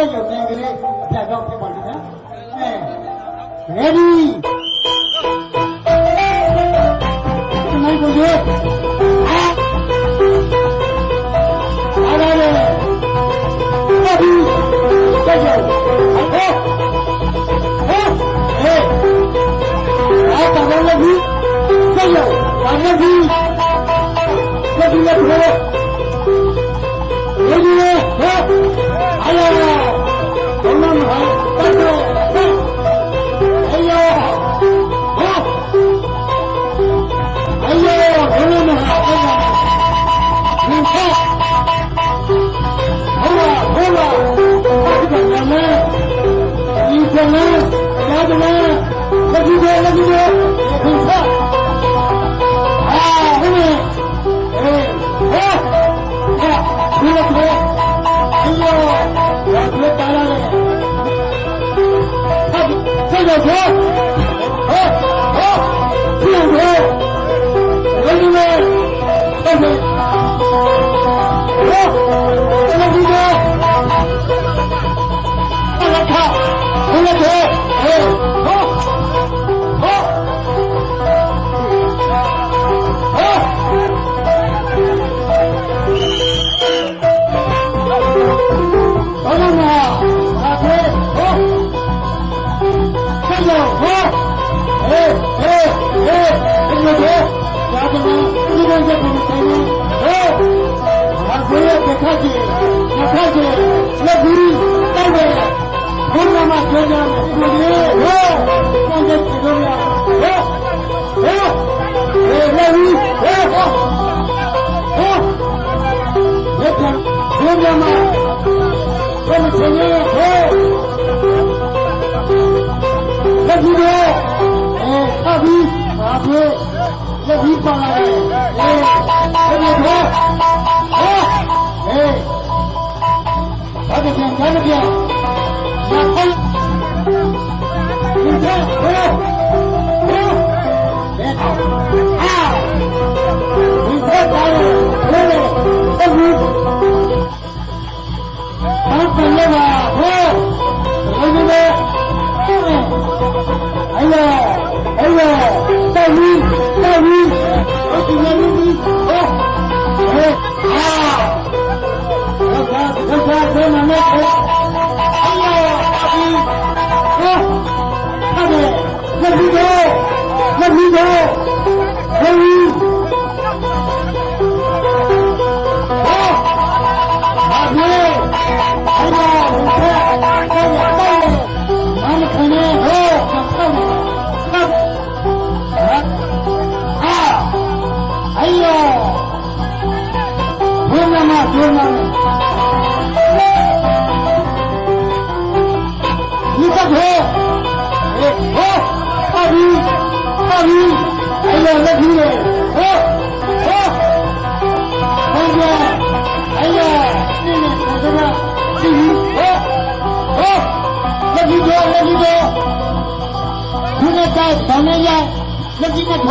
ဆက်ရုံနဲ့ကလေးအပြတ်တော့ဖြစ်ပါလိမ့်မယ်ready နိုင်ကိုရအားရတယ်ဘာဘူးဆက်ရုံဟဲ့အားတော်လည်းဘူးဆက်ရုံဘာလဲဘူးလက်ပြီးလက်ပြီးready ဟဲ့အားရဘုံမမဟာတက်တော့哎呦，好，哎呦，朋友们好，哎呀，你看，好了，好了，这个人呢，一个人，两个人，那几个，很快，啊，后面，哎，好，好，出了车，哎呦，我别打了嘞。这个车，好，这个车，同志们，后面，好，这个车，大家看，这个车，哎，好，好，好，朋友们，打推，好。好，哎，这个车，家长们，这个这个车呢，好，俺回来别客气，那可以，待会，我妈说的，兄弟，好，放在车上面，好，那你，好，别讲，兄弟们，我们前面好。လက်ပြီးတော့အပြီးပါပြေလက်ပြီးပါလာတယ်ဘယ်လိုလဲဘာကြပြန်ရခိုင်ဒီကဒီကပါလို့ဘယ်လိုအခုဘာပြန်လဲပါဘယ်လိုလဲ哎呀，大鱼，我今天你我看慢慢吃，哎呀，大鱼，看着，那鱼，好，大鱼，哎呀，俺们看见好。哎呦，朋友们，你看车，好，大鱼，哎呀，那兄弟，好，看见，哎呀，那个看这个，这鱼，好，那几个，现在在旁边呀，那几个头。